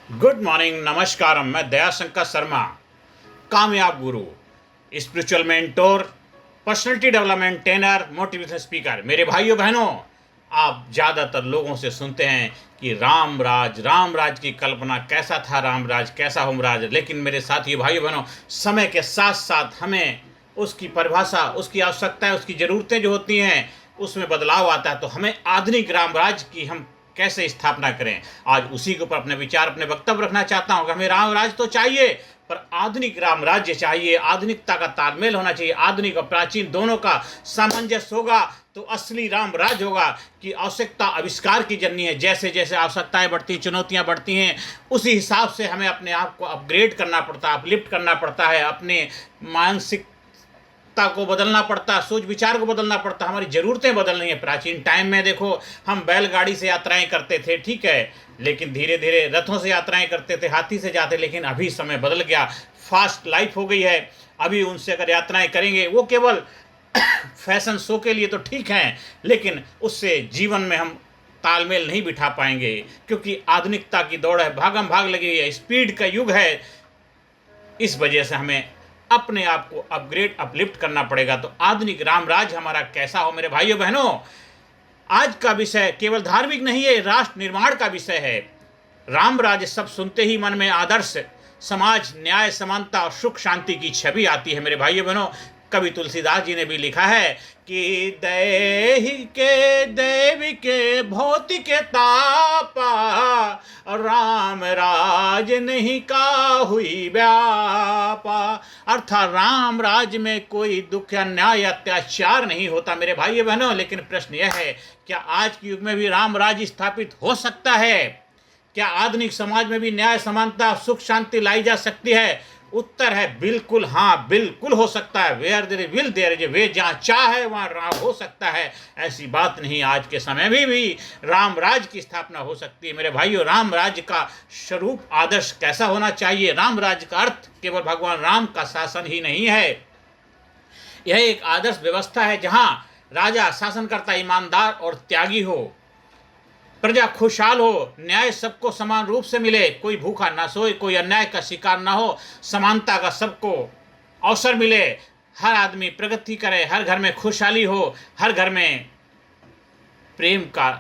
Good morning, नमस्कार। मैं दयाशंकर शर्मा, कामयाब गुरु, spiritual mentor, personality development trainer, motivational speaker. मेरे भाइयों बहनों, आप ज़्यादातर लोगों से सुनते हैं कि राम राज की कल्पना कैसा था, राम राज कैसा हो राज। लेकिन मेरे साथियों, भाइयों बहनों, समय के साथ साथ हमें उसकी परिभाषा, उसकी आवश्यकताएं, उसकी ज़रूरतें जो होती हैं, उसमें बदलाव आता है। तो हमें आधुनिक रामराज की हम कैसे स्थापना करें, आज उसी के ऊपर अपने विचार, अपने वक्तव्य रखना चाहता हूं। हमें रामराज तो चाहिए, पर आधुनिक रामराज्य चाहिए। आधुनिकता का तालमेल होना चाहिए, आधुनिक और प्राचीन दोनों का सामंजस्य होगा तो असली रामराज होगा। कि आवश्यकता आविष्कार की जननी है। जैसे जैसे आवश्यकताएं बढ़ती, चुनौतियां बढ़ती हैं, उसी हिसाब से हमें अपने आप को अपग्रेड करना पड़ता है, अपलिफ्ट करना पड़ता है, अपने मानसिक को बदलना पड़ता, सोच विचार को बदलना पड़ता, हमारी ज़रूरतें बदल रही हैं। प्राचीन टाइम में देखो, हम बैलगाड़ी से यात्राएं करते थे, ठीक है, लेकिन धीरे धीरे रथों से यात्राएं करते थे, हाथी से जाते। लेकिन अभी समय बदल गया, फास्ट लाइफ हो गई है। अभी उनसे अगर यात्राएं करेंगे, वो केवल फैशन शो के लिए तो ठीक हैं, लेकिन उससे जीवन में हम तालमेल नहीं बिठा पाएंगे, क्योंकि आधुनिकता की दौड़ है, भागम भाग लगी है, स्पीड का युग है। इस वजह से हमें अपने आप को अपग्रेड, अपलिफ्ट करना पड़ेगा। तो आधुनिक रामराज हमारा कैसा हो मेरे भाइयों बहनों, आज का विषय केवल धार्मिक नहीं है, राष्ट्र निर्माण का विषय है। रामराज सब सुनते ही मन में आदर्श समाज, न्याय, समानता और सुख शांति की छवि आती है मेरे भाइयों बहनों। कवि तुलसीदास जी ने भी लिखा है कि दैविके भौतिके तापा, राम राज नहीं का हुई व्यापा। अर्थात राम राज में कोई दुख या न्याय, अत्याचार नहीं होता मेरे भाइयों बहनों। लेकिन प्रश्न यह है, क्या आज के युग में भी राम राज स्थापित हो सकता है? क्या आधुनिक समाज में भी न्याय, समानता, सुख शांति लाई जा सकती है? उत्तर है बिल्कुल, हाँ बिल्कुल हो सकता है। Where there is will there is a way. जहाँ चाह है वहाँ राम हो सकता है। ऐसी बात नहीं, आज के समय में भी राम राज की स्थापना हो सकती है मेरे भाइयों। राम राज्य का स्वरूप, आदर्श कैसा होना चाहिए? राम राज्य का अर्थ केवल भगवान राम का शासन ही नहीं है, यह एक आदर्श व्यवस्था है जहाँ राजा शासनकर्ता ईमानदार और त्यागी हो, प्रजा खुशहाल हो, न्याय सबको समान रूप से मिले, कोई भूखा ना सोए, कोई अन्याय का शिकार ना हो, समानता का सबको अवसर मिले, हर आदमी प्रगति करे, हर घर में खुशहाली हो, हर घर में प्रेम का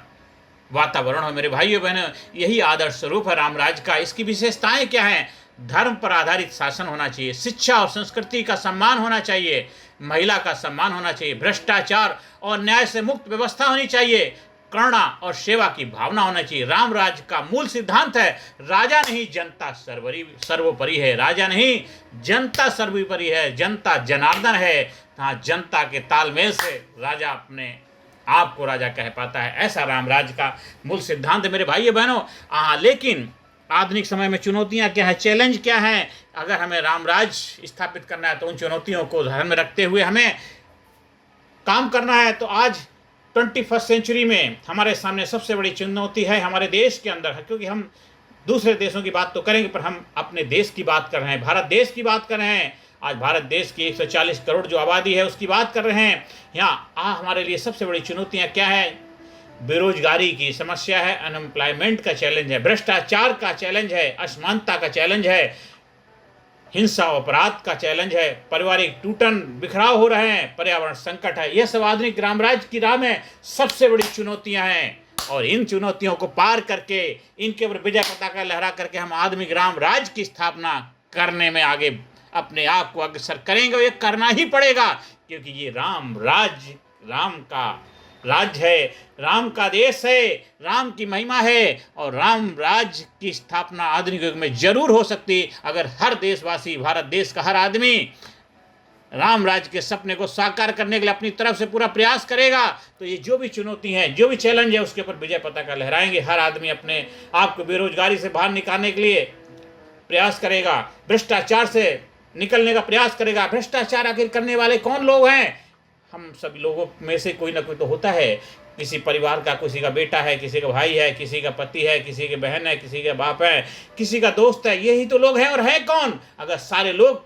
वातावरण हो मेरे भाइयों बहनों। यही आदर्श स्वरूप है रामराज का। इसकी विशेषताएं क्या हैं? धर्म पर आधारित शासन होना चाहिए, शिक्षा और संस्कृति का सम्मान होना चाहिए, महिला का सम्मान होना चाहिए, भ्रष्टाचार और न्याय से मुक्त व्यवस्था होनी चाहिए, करुणा और सेवा की भावना होना चाहिए। रामराज का मूल सिद्धांत है, राजा नहीं जनता सर्वोपरि है। राजा नहीं, जनता सर्वोपरि है। जनता जनार्दन है। हाँ, जनता के तालमेल से राजा अपने आपको राजा कह पाता है। ऐसा रामराज का मूल सिद्धांत है मेरे भाइयों बहनों। लेकिन आधुनिक समय में चुनौतियां क्या है, चैलेंज क्या है? अगर हमें रामराज स्थापित करना है तो उन चुनौतियों को ध्यान में रखते हुए हमें काम करना है। तो आज 21st सेंचुरी में हमारे सामने सबसे बड़ी चुनौती है हमारे देश के अंदर है, क्योंकि हम दूसरे देशों की बात तो करेंगे, पर हम अपने देश की बात कर रहे हैं, भारत देश की बात कर रहे हैं। आज भारत देश की 140 करोड़ जो आबादी है उसकी बात कर रहे हैं। यहाँ हमारे लिए सबसे बड़ी चुनौतियाँ क्या है? बेरोजगारी की समस्या है, अनएम्प्लॉयमेंट का चैलेंज है, भ्रष्टाचार का चैलेंज है, असमानता का चैलेंज है, हिंसा अपराध का चैलेंज है, पारिवारिक टूटन बिखराव हो रहे हैं, पर्यावरण संकट है। यह सब आधुनिक रामराज की राह में सबसे बड़ी चुनौतियां हैं। और इन चुनौतियों को पार करके, इनके ऊपर विजय पताका लहरा करके हम आधुनिक रामराज की स्थापना करने में आगे अपने आप को अग्रसर करेंगे। ये करना ही पड़ेगा, क्योंकि ये रामराज राम का राज्य है, राम का देश है, राम की महिमा है। और राम राज्य की स्थापना आधुनिक युग में जरूर हो सकती है, अगर हर देशवासी, भारत देश का हर आदमी राम राज्य के सपने को साकार करने के लिए अपनी तरफ से पूरा प्रयास करेगा। तो ये जो भी चुनौती है, जो भी चैलेंज है, उसके ऊपर विजय पताका लहराएंगे। हर आदमी अपने आप को बेरोजगारी से बाहर निकालने के लिए प्रयास करेगा, भ्रष्टाचार से निकलने का प्रयास करेगा। भ्रष्टाचार आखिर करने वाले कौन लोग हैं? हम सभी लोगों में से कोई ना कोई तो होता है। किसी परिवार का, किसी का बेटा है, किसी का भाई है, किसी का पति है, किसी की बहन है, किसी का बाप है, किसी का दोस्त है। यही तो लोग हैं। और है कौन? अगर सारे लोग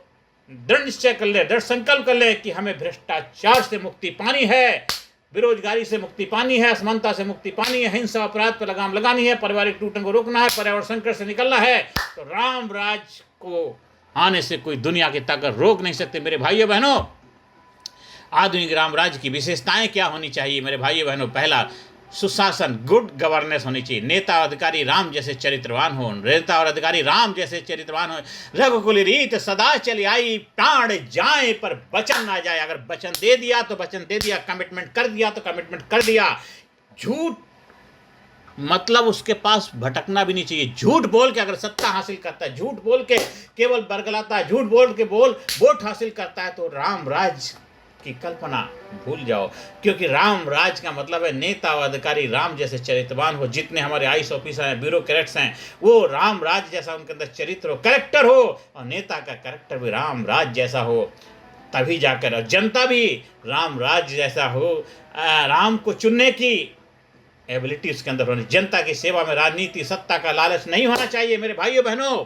दृढ़ निश्चय कर ले, दृढ़ संकल्प कर ले कि हमें भ्रष्टाचार से मुक्ति पानी है, बेरोजगारी से मुक्ति पानी है, असमानता से मुक्ति पानी है, हिंसा अपराध पर लगाम लगानी है, पारिवारिक टूटन को रोकना है, पर्यावरण संकट से निकलना है, तो राम राज को आने से कोई दुनिया की ताकत रोक नहीं सकते। मेरे भाइयों बहनों, आधुनिक राम राज्य की विशेषताएं क्या होनी चाहिए मेरे भाइयों बहनों? पहला, सुशासन, गुड गवर्नेंस होनी चाहिए। नेता और अधिकारी राम जैसे चरित्रवान हो, नेता और अधिकारी राम जैसे चरित्रवान हो। रघुकुल रीत सदा चली आई, प्राण जाए पर वचन ना जाए। अगर वचन दे दिया तो वचन दे दिया, कमिटमेंट कर दिया तो कमिटमेंट कर दिया। झूठ मतलब उसके पास भटकना भी नहीं चाहिए। झूठ बोल के अगर सत्ता हासिल करता है, झूठ बोल के केवल बरगलाता है, झूठ बोल के वोट हासिल करता है, तो राम राज की कल्पना भूल जाओ। क्योंकि राम राज का मतलब है नेता और अधिकारी राम जैसे चरित्रवान हो। जितने हमारे आईएएस ऑफिसर हैं, ब्यूरोक्रेट्स हैं, वो राम राज जैसा उनके अंदर चरित्र हो, कैरेक्टर हो, और नेता का कैरेक्टर भी राम राज जैसा हो। तभी जाकर और जनता भी राम राज जैसा हो। राम को चुनने की एबिलिटी उसके अंदर होनी। जनता की सेवा में राजनीति, सत्ता का लालच नहीं होना चाहिए मेरे भाइयों बहनों।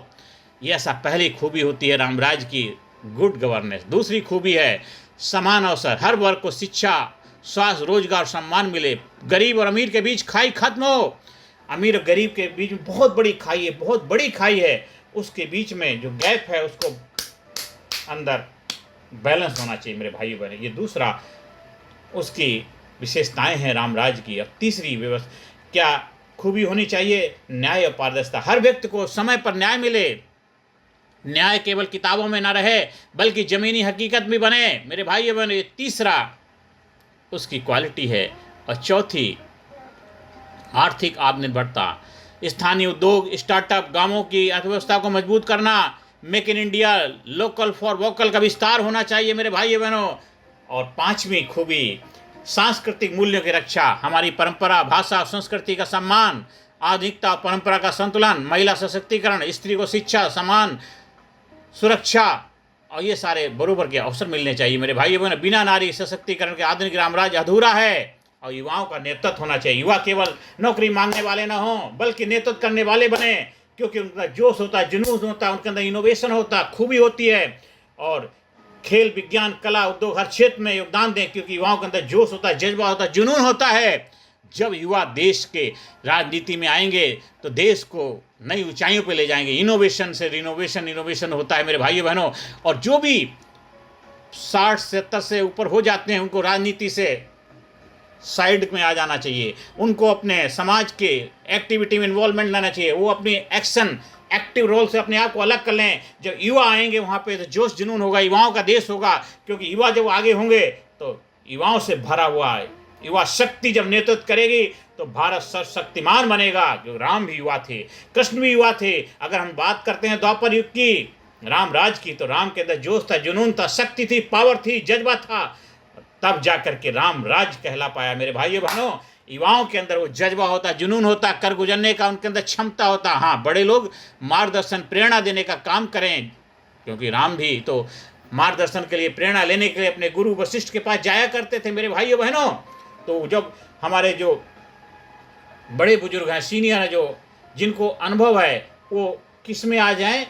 ये ऐसा पहली खूबी होती है रामराज की, गुड गवर्नेंस। दूसरी खूबी है समान अवसर। हर वर्ग को शिक्षा, स्वास्थ्य, रोजगार और सम्मान मिले। गरीब और अमीर के बीच खाई खत्म हो। अमीर और गरीब के बीच में बहुत बड़ी खाई है, बहुत बड़ी खाई है। उसके बीच में जो गैप है उसको अंदर बैलेंस होना चाहिए मेरे भाइयों बहनों। ये दूसरा उसकी विशेषताएं हैं रामराज की। अब तीसरी व्यवस्था क्या खूबी होनी चाहिए? न्याय और पारदर्शिता। हर व्यक्ति को समय पर न्याय मिले। न्याय केवल किताबों में ना रहे बल्कि जमीनी हकीकत भी बने मेरे भाइयों बहनों। ये तीसरा उसकी क्वालिटी है। और चौथी, आर्थिक आत्मनिर्भरता। स्थानीय उद्योग, स्टार्टअप, गांवों की अर्थव्यवस्था को मजबूत करना। Make in India, local for vocal का विस्तार होना चाहिए मेरे भाइयों बहनों। और पांचवी खूबी, सांस्कृतिक मूल्यों की रक्षा। हमारी परंपरा, भाषा, संस्कृति का सम्मान। आधुनिकता और परंपरा का संतुलन। महिला सशक्तिकरण, स्त्री को शिक्षा, समान सुरक्षा, और ये सारे बराबर के अवसर मिलने चाहिए मेरे भाइयों बहनों। बिना नारी सशक्तिकरण के आधुनिक रामराज अधूरा है। और युवाओं का नेतृत्व होना चाहिए। युवा केवल नौकरी मांगने वाले ना हों बल्कि नेतृत्व करने वाले बने। क्योंकि उनका जोश होता है, जुनून होता है, उनके अंदर इनोवेशन होता है, खूबी होती है। और खेल, विज्ञान, कला, उद्योग हर क्षेत्र में योगदान दें। क्योंकि युवाओं के अंदर जोश होता है, जज्बा होता है, जुनून होता है। जब युवा देश के राजनीति में आएंगे तो देश को नई ऊंचाइयों पे ले जाएंगे। इनोवेशन से इनोवेशन होता है मेरे भाइयों बहनों। और जो भी 60-70 से ऊपर हो जाते हैं उनको राजनीति से साइड में आ जाना चाहिए। उनको अपने समाज के एक्टिविटी में इन्वॉल्वमेंट लाना चाहिए। वो अपनी एक्टिव रोल से अपने आप को अलग कर लें। जब युवा आएंगे वहाँ पे तो जोश जुनून होगा, युवाओं का देश होगा। क्योंकि युवा जब आगे होंगे तो युवाओं से भरा हुआ है। युवा शक्ति जब नेतृत्व करेगी तो भारत सर्वशक्तिमान बनेगा। जो राम भी युवा थे, कृष्ण भी युवा थे। अगर हम बात करते हैं द्वापर युग की, रामराज की, तो राम के अंदर जोश था, जुनून था, शक्ति थी, पावर थी, जज्बा था। तब जाकर के रामराज कहला पाया मेरे भाइयों बहनों। युवाओं के अंदर वो जज्बा होता, जुनून होता, कर गुजरने का उनके अंदर क्षमता होता। हाँ, बड़े लोग मार्गदर्शन, प्रेरणा देने का काम करें। क्योंकि राम भी तो मार्गदर्शन के लिए, प्रेरणा लेने के लिए अपने गुरु वशिष्ठ के पास जाया करते थे मेरे भाइयों बहनों। तो जब हमारे जो बड़े बुजुर्ग हैं, सीनियर हैं, जो जिनको अनुभव है, वो किस में आ जाएं?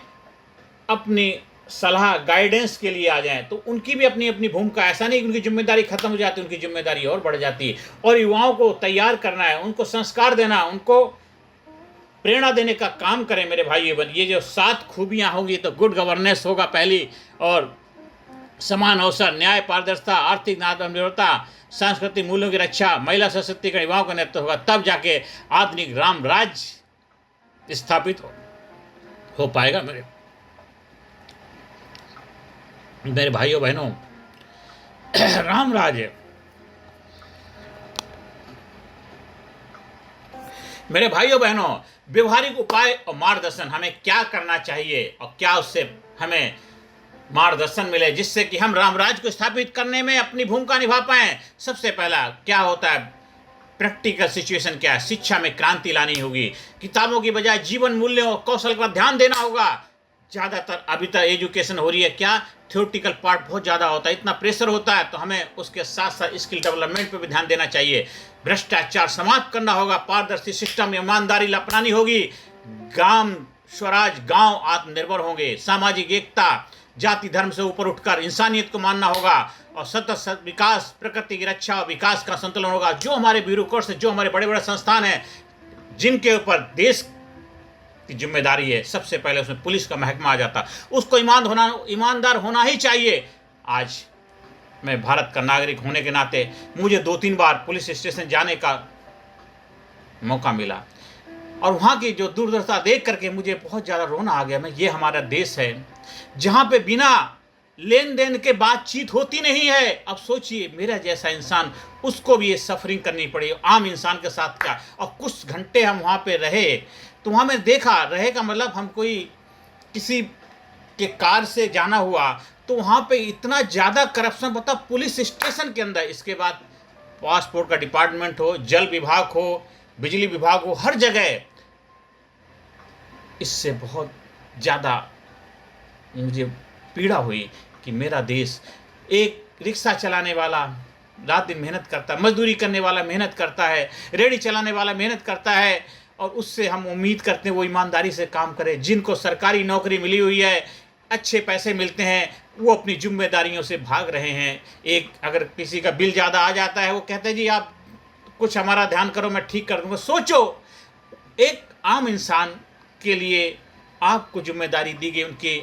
अपनी सलाह, गाइडेंस के लिए आ जाएं। तो उनकी भी अपनी अपनी भूमिका। ऐसा नहीं कि उनकी जिम्मेदारी खत्म हो जाती, उनकी जिम्मेदारी और बढ़ जाती है। और युवाओं को तैयार करना है, उनको संस्कार देना, उनको प्रेरणा देने का काम करें मेरे भाइयों बहन। ये जो 7 खूबियाँ होंगी तो गुड गवर्नेंस होगा पहली। और समान अवसर, न्याय, पारदर्शिता, आर्थिक आत्मनिर्भरता, सांस्कृतिक मूल्यों की रक्षा, महिला सशक्तिकरण, युवाओं का नेतृत्व होगा। तब जाके आधुनिक रामराज स्थापित हो पाएगा मेरे भाइयों बहनों। रामराज मेरे भाइयों बहनों, व्यवहारिक उपाय और मार्गदर्शन। हमें क्या करना चाहिए और क्या उससे हमें मार्गदर्शन मिले जिससे कि हम रामराज को स्थापित करने में अपनी भूमिका निभा पाएं। सबसे पहला क्या होता है? प्रैक्टिकल सिचुएशन क्या है? शिक्षा में क्रांति लानी होगी। किताबों की बजाय जीवन मूल्यों और कौशल पर ध्यान देना होगा। ज़्यादातर अभी तक एजुकेशन हो रही है क्या, थ्योरेटिकल पार्ट बहुत ज़्यादा होता है, इतना प्रेशर होता है। तो हमें उसके साथ साथ स्किल डेवलपमेंट पर भी ध्यान देना चाहिए। भ्रष्टाचार समाप्त करना होगा। पारदर्शी सिस्टम, ईमानदारी अपनानी होगी। ग्राम स्वराज, गांव आत्मनिर्भर होंगे। सामाजिक एकता, जाति धर्म से ऊपर उठकर इंसानियत को मानना होगा और सतत विकास, प्रकृति की रक्षा और विकास का संतुलन होगा। जो हमारे ब्यूरोक्रेट्स हैं, जो हमारे बड़े बड़े संस्थान हैं, जिनके ऊपर देश की जिम्मेदारी है, सबसे पहले उसमें पुलिस का महकमा आ जाता, उसको ईमानदार होना ही चाहिए। आज मैं भारत का नागरिक होने के नाते मुझे 2-3 बार पुलिस स्टेशन जाने का मौका मिला और वहाँ की जो दुर्दशा देख करके मुझे बहुत ज़्यादा रोना आ गया। मैं, ये हमारा देश है जहाँ पे बिना लेन देन के बातचीत होती नहीं है। अब सोचिए, मेरा जैसा इंसान, उसको भी ये सफरिंग करनी पड़ी आम इंसान के साथ क्या। और कुछ घंटे हम वहाँ पे रहे तो वहाँ मैं देखा, रहे का मतलब हम कोई किसी के कार से जाना हुआ तो वहाँ पे इतना ज़्यादा करप्शन, बता, पुलिस स्टेशन के अंदर। इसके बाद पासपोर्ट का डिपार्टमेंट हो, जल विभाग हो, बिजली विभाग हो, हर जगह। इससे बहुत ज़्यादा मुझे पीड़ा हुई कि मेरा देश, एक रिक्शा चलाने वाला रात दिन मेहनत करता है, मजदूरी करने वाला मेहनत करता है, रेहड़ी चलाने वाला मेहनत करता है और उससे हम उम्मीद करते हैं वो ईमानदारी से काम करे। जिनको सरकारी नौकरी मिली हुई है, अच्छे पैसे मिलते हैं, वो अपनी जिम्मेदारियों से भाग रहे हैं। एक अगर किसी का बिल ज़्यादा आ जाता है, वो कहते हैं जी आप कुछ हमारा ध्यान करो, मैं ठीक कर दूँगा। सोचो, एक आम इंसान के लिए आपको जिम्मेदारी दी गई, उनके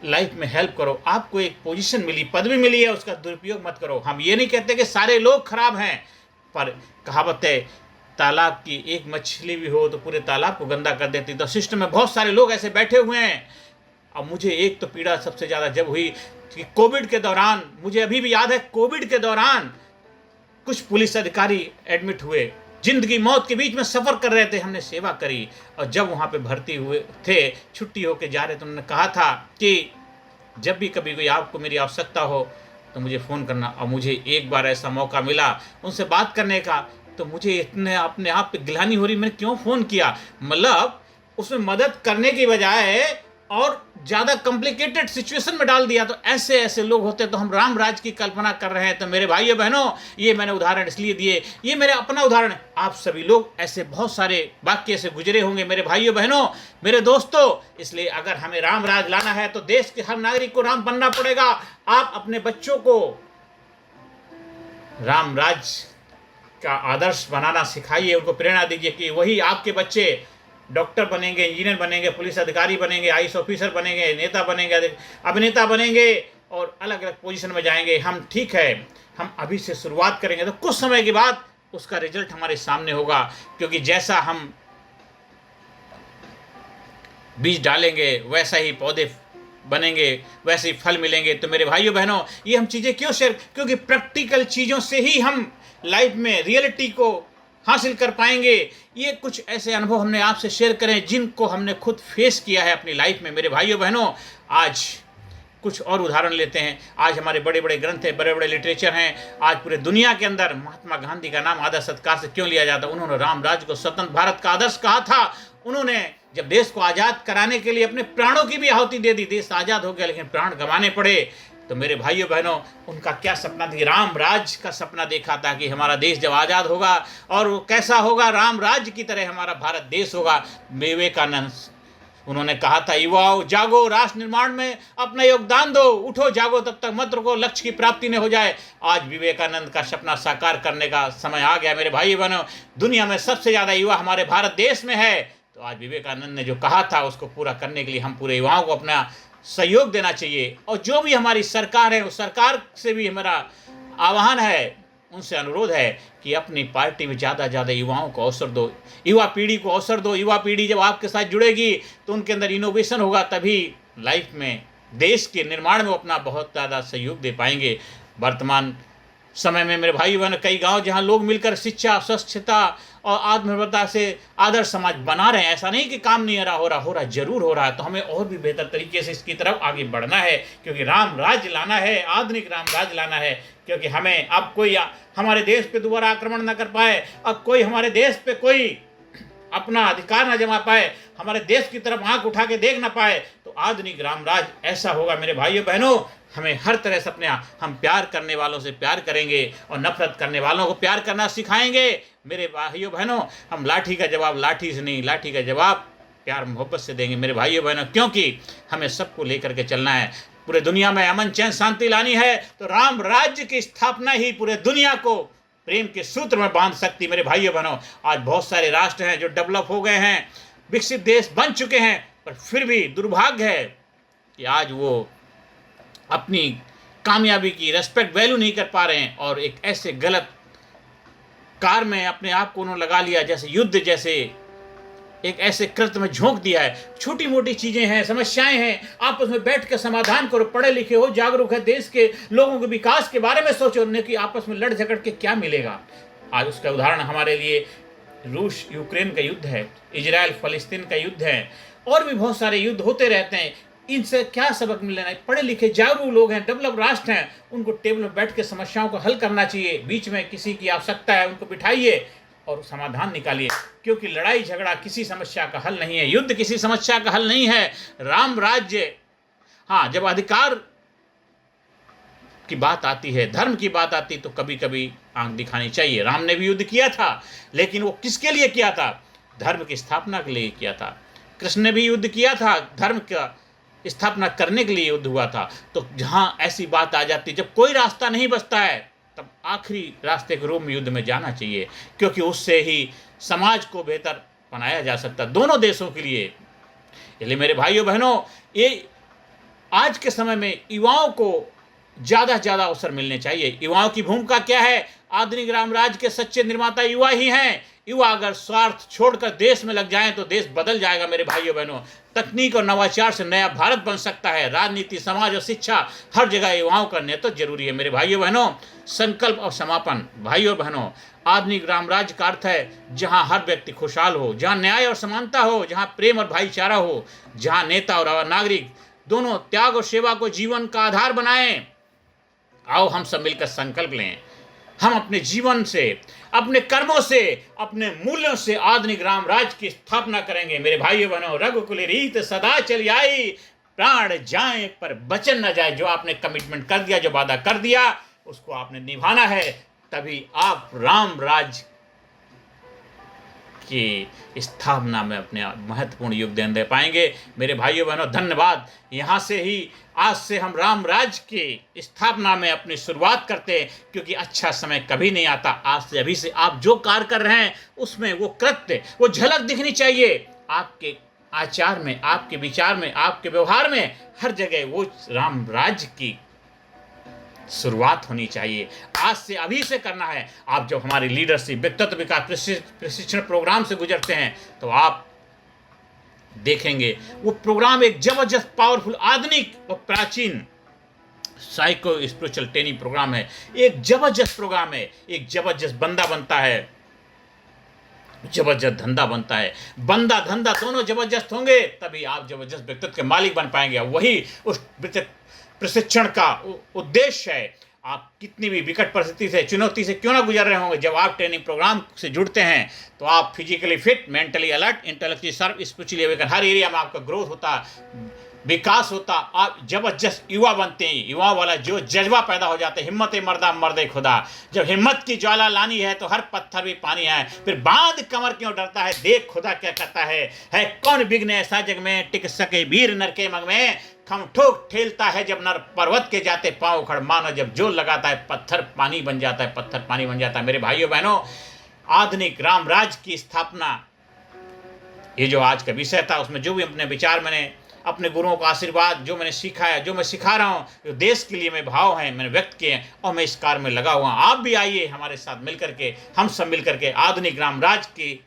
लाइफ में हेल्प करो। आपको एक पोजीशन मिली, पदवी मिली है, उसका दुरुपयोग मत करो। हम ये नहीं कहते कि सारे लोग खराब हैं, पर कहावत है, तालाब की एक मछली भी हो तो पूरे तालाब को गंदा कर देती। तो सिस्टम में बहुत सारे लोग ऐसे बैठे हुए हैं। अब मुझे एक तो पीड़ा सबसे ज़्यादा जब हुई कि कोविड के दौरान, मुझे अभी भी याद है, कोविड के दौरान कुछ पुलिस अधिकारी एडमिट हुए, जिंदगी मौत के बीच में सफ़र कर रहे थे, हमने सेवा करी। और जब वहाँ पे भर्ती हुए थे, छुट्टी होके जा रहे, तो उन्होंने कहा था कि जब भी कभी कोई आपको मेरी आवश्यकता हो तो मुझे फ़ोन करना। और मुझे एक बार ऐसा मौका मिला उनसे बात करने का, तो मुझे इतने अपने आप पे गिलानी हो रही, मैंने क्यों फ़ोन किया। मतलब उसमें मदद करने की बजाय और ज़्यादा कॉम्प्लिकेटेड सिचुएशन में डाल दिया। तो ऐसे ऐसे लोग होते तो हम राम राज की कल्पना कर रहे हैं। तो मेरे भाइयों बहनों, ये मैंने उदाहरण इसलिए दिए, ये मेरा अपना उदाहरण है। आप सभी लोग ऐसे बहुत सारे वाक्य से गुजरे होंगे मेरे भाइयों बहनों, मेरे दोस्तों। इसलिए अगर हमें राम राज लाना है तो देश के हर नागरिक को राम बनना पड़ेगा। आप अपने बच्चों को राम राज का आदर्श बनाना सिखाइए, उनको प्रेरणा दीजिए कि वही आपके बच्चे डॉक्टर बनेंगे, इंजीनियर बनेंगे, पुलिस अधिकारी बनेंगे, आईएएस ऑफिसर बनेंगे, नेता बनेंगे, अभिनेता बनेंगे और अलग अलग पोजीशन में जाएंगे। हम, ठीक है, हम अभी से शुरुआत करेंगे तो कुछ समय के बाद उसका रिजल्ट हमारे सामने होगा। क्योंकि जैसा हम बीज डालेंगे वैसा ही पौधे बनेंगे, वैसे ही फल मिलेंगे। तो मेरे भाइयों बहनों, ये हम चीज़ें क्यों शेयर, क्योंकि प्रैक्टिकल चीज़ों से ही हम लाइफ में रियलिटी को हासिल कर पाएंगे। ये कुछ ऐसे अनुभव हमने आपसे शेयर करें जिनको हमने खुद फेस किया है अपनी लाइफ में। मेरे भाइयों बहनों, आज कुछ और उदाहरण लेते हैं। आज हमारे बड़े बड़े ग्रंथ हैं, बड़े बड़े लिटरेचर हैं। आज पूरे दुनिया के अंदर महात्मा गांधी का नाम आदर सत्कार से क्यों लिया जाता है? उन्होंने राम राज्य को स्वतंत्र भारत का आदर्श कहा था। उन्होंने जब देश को आज़ाद कराने के लिए अपने प्राणों की भी आहुति दे दी। देश आज़ाद हो गया लेकिन प्राण गंवाने पड़े। तो मेरे भाइयों बहनों, उनका क्या सपना था? राम राज्य का सपना देखा था कि हमारा देश जब आज़ाद होगा और वो कैसा होगा, राम राज्य की तरह हमारा भारत देश होगा। विवेकानंद, उन्होंने कहा था, युवाओं जागो, राष्ट्र निर्माण में अपना योगदान दो, उठो जागो, तब तक मत रुको, लक्ष्य की प्राप्ति न हो जाए। आज विवेकानंद का सपना साकार करने का समय आ गया। मेरे भाई बहनों, दुनिया में सबसे ज़्यादा युवा हमारे भारत देश में है। तो आज विवेकानंद ने जो कहा था उसको पूरा करने के लिए हम पूरे युवाओं को अपना सहयोग देना चाहिए। और जो भी हमारी सरकार है, उस सरकार से भी हमारा आह्वान है, उनसे अनुरोध है कि अपनी पार्टी में ज़्यादा ज़्यादा युवाओं को अवसर दो, युवा पीढ़ी को अवसर दो। युवा पीढ़ी जब आपके साथ जुड़ेगी तो उनके अंदर इनोवेशन होगा, तभी लाइफ में देश के निर्माण में अपना बहुत ज़्यादा सहयोग दे पाएंगे। वर्तमान समय में मेरे भाई बहन, कई गांव जहां लोग मिलकर शिक्षा, स्वच्छता और आत्मनिर्भरता से आदर्श समाज बना रहे हैं। ऐसा नहीं कि काम नहीं हो रहा जरूर हो रहा है। तो हमें और भी बेहतर तरीके से इसकी तरफ आगे बढ़ना है, क्योंकि राम राज्य लाना है, आधुनिक राम राज्य लाना है। क्योंकि हमें अब कोई हमारे देश पे दोबारा आक्रमण न कर पाए, अब कोई हमारे देश पे कोई अपना अधिकार न जमा पाए, हमारे देश की तरफ आंख उठा के देख ना पाए। तो आधुनिक राम राज ऐसा होगा मेरे भाइयों बहनों। हमें हर तरह से अपने हम प्यार करने वालों से प्यार करेंगे और नफरत करने वालों को प्यार करना सिखाएंगे। मेरे भाइयों बहनों, हम लाठी का जवाब लाठी से नहीं, लाठी का जवाब प्यार मोहब्बत से देंगे मेरे भाइयों बहनों, क्योंकि हमें सबको लेकर के चलना है। पूरे दुनिया में अमन चैन शांति लानी है तो राम राज्य की स्थापना ही पूरे दुनिया को प्रेम के सूत्र में बांध सकती। मेरे भाइयों बहनों, आज बहुत सारे राष्ट्र हैं जो डेवलप हो गए हैं, विकसित देश बन चुके हैं, पर फिर भी दुर्भाग्य है कि आज वो अपनी कामयाबी की रेस्पेक्ट वैल्यू नहीं कर पा रहे हैं और एक ऐसे गलत कार में अपने आप को उन्होंने लगा लिया, जैसे युद्ध जैसे एक ऐसे कृत्य में झोंक दिया है। छोटी मोटी चीजें हैं, समस्याएं हैं, आपस में बैठ कर समाधान करो, पढ़े लिखे हो, जागरूक है, देश के लोगों के विकास के बारे में सोचो, न कि आपस में लड़ झगड़ के क्या मिलेगा। आज उसका उदाहरण हमारे लिए रूस यूक्रेन का युद्ध है, इजराइल फलस्तीन का युद्ध है, और भी बहुत सारे युद्ध होते रहते हैं। इनसे क्या सबक मिलना है? पढ़े लिखे जागरूक लोग हैं, डेवलप राष्ट्र हैं, उनको टेबल में बैठ के समस्याओं को हल करना चाहिए। बीच में किसी की आवश्यकता है, उनको बिठाइए और समाधान निकालिए, क्योंकि लड़ाई झगड़ा किसी समस्या का हल नहीं है, युद्ध किसी समस्या का हल नहीं है। राम राज्य, हाँ, जब अधिकार की बात आती है, धर्म की बात आती तो कभी कभी आंख दिखानी चाहिए। राम ने भी युद्ध किया था, लेकिन वो किसके लिए किया था? धर्म की स्थापना के लिए किया था। कृष्ण ने भी युद्ध किया था, धर्म का स्थापना करने के लिए युद्ध हुआ था। तो जहाँ ऐसी बात आ जाती, जब कोई रास्ता नहीं बचता है, तब आखिरी रास्ते के रूप में युद्ध में जाना चाहिए, क्योंकि उससे ही समाज को बेहतर बनाया जा सकता है, दोनों देशों के लिए। इसलिए मेरे भाइयों बहनों, ये आज के समय में युवाओं को ज़्यादा से ज़्यादा अवसर मिलने चाहिए। युवाओं की भूमिका क्या है? आधुनिक राम राज्य के सच्चे निर्माता युवा ही हैं। युवा अगर स्वार्थ छोड़कर देश में लग जाएं तो देश बदल जाएगा मेरे भाइयों बहनों। तकनीक और नवाचार से नया भारत बन सकता है। राजनीति, समाज और शिक्षा, हर जगह युवाओं का नेतृत्व जरूरी है मेरे भाइयों बहनों। संकल्प और समापन। भाइयों बहनों, आधुनिक राम राज्य का अर्थ है जहां हर व्यक्ति खुशहाल हो, जहां न्याय और समानता हो, जहां प्रेम और भाईचारा हो, जहां नेता और नागरिक दोनों त्याग और सेवा को जीवन का आधार बनाएं। आओ हम सब मिलकर संकल्प लें, हम अपने जीवन से, अपने कर्मों से, अपने मूल्यों से आधुनिक राम राज्य की स्थापना करेंगे मेरे भाइयों बहनों। रघुकुल रीत सदा चली आई, प्राण जाए पर वचन न जाए। जो आपने कमिटमेंट कर दिया, जो वादा कर दिया, उसको आपने निभाना है, तभी आप राम राज्य की स्थापना में अपने महत्वपूर्ण योगदान दे पाएंगे मेरे भाइयों बहनों। धन्यवाद। यहाँ से ही आज से हम राम राज्य की स्थापना में अपनी शुरुआत करते हैं, क्योंकि अच्छा समय कभी नहीं आता। आज से, अभी से आप जो कार्य कर रहे हैं उसमें वो कृत्य, वो झलक दिखनी चाहिए आपके आचार में, आपके विचार में, आपके व्यवहार में, हर जगह वो राम राज्य की शुरुआत होनी चाहिए। आज से, अभी से करना है। आप जब हमारी लीडरशिप, व्यक्तित्व विकास प्रशिक्षण प्रोग्राम से गुजरते हैं तो आप देखेंगे वो प्रोग्राम एक जबरदस्त, पावरफुल, आधुनिक और प्राचीन साइको स्पिरिचुअल ट्रेनिंग प्रोग्राम है। एक जबरदस्त प्रोग्राम है, एक जबरदस्त बंदा बनता है, जबरदस्त धंधा बनता है। बंदा धंधा दोनों जबरदस्त होंगे तभी आप जबरदस्त व्यक्तित्व के मालिक बन पाएंगे। वही उस प्रशिक्षण का उद्देश्य है। आप कितनी भी विकट परिस्थिति से, चुनौती से क्यों ना गुजर रहे होंगे, जब आप ट्रेनिंग प्रोग्राम से जुड़ते हैं तो आप physically fit, mentally alert, intellectually sharp, spiritually awaken, हर एरिया में आपका ग्रोथ होता, विकास होता, आप जबरदस्त युवा बनते हैं। युवा वाला जो जज्बा पैदा हो जाता है, हिम्मत मर्दा मर्द खुदा। जब हिम्मत की ज्वाला लानी है तो हर पत्थर भी पानी है, फिर बांध कमर क्यों डरता है, देख खुदा क्या करता है कौन विघ्न ऐसा जग में, टिक सके वीर नर के मग में, खम ठोक ठेलता है जब नर पर्वत के जाते पांव उखड़, मानो जब जोर लगाता है पत्थर पानी बन जाता है, पत्थर पानी बन जाता है। मेरे भाइयों बहनों, आधुनिक राम राज्य की स्थापना, ये जो आज का विषय था, उसमें जो भी अपने विचार, मैंने अपने गुरुओं का आशीर्वाद, जो मैंने सीखा है, जो मैं सिखा रहा हूँ, जो देश के लिए मैं भाव हैं मैंने व्यक्त किए हैं, और मैं इस कार्य में लगा हुआ। आप भी आइए हमारे साथ मिलकर के, हम सब मिलकर के आधुनिक राम राज्य की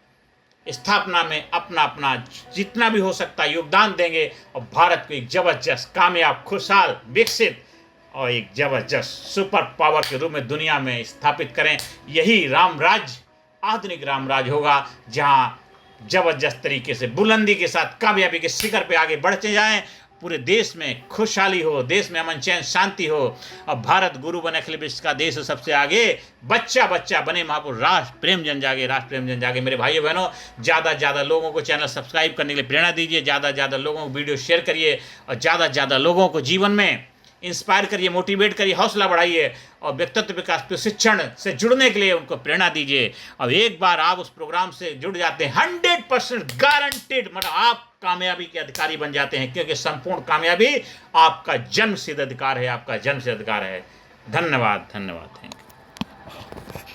स्थापना में अपना अपना जितना भी हो सकता है योगदान देंगे, और भारत को एक जबरदस्त, कामयाब, खुशहाल, विकसित और एक जबरदस्त सुपर पावर के रूप में दुनिया में स्थापित करें। यही राम राज्य, आधुनिक राम राज्य होगा, जहाँ जबरदस्त तरीके से, बुलंदी के साथ, कामयाबी के शिखर पे आगे बढ़ते जाएं। पूरे देश में खुशहाली हो, देश में अमन चैन शांति हो, और भारत गुरु बने, अखिल विश्व का देश सबसे आगे, बच्चा बच्चा बने महापुरुष, राष्ट्र प्रेम जन जागे, राष्ट्र प्रेम जन जागे। मेरे भाइयों बहनों, ज़्यादा से ज़्यादा लोगों को चैनल सब्सक्राइब करने के लिए प्रेरणा दीजिए, ज़्यादा से ज़्यादा लोगों को वीडियो शेयर करिए, और ज़्यादा से ज़्यादा लोगों को जीवन में इंस्पायर करिए, मोटिवेट करिए, हौसला बढ़ाइए और व्यक्तित्व विकास प्रशिक्षण से जुड़ने के लिए उनको प्रेरणा दीजिए। अब एक बार आप उस प्रोग्राम से जुड़ जाते हैं 100% गारंटेड, मतलब आप कामयाबी के अधिकारी बन जाते हैं, क्योंकि संपूर्ण कामयाबी आपका जन्म सिद्ध अधिकार है, आपका जन्म सिद्ध अधिकार है। धन्यवाद, धन्यवाद, थैंक यू।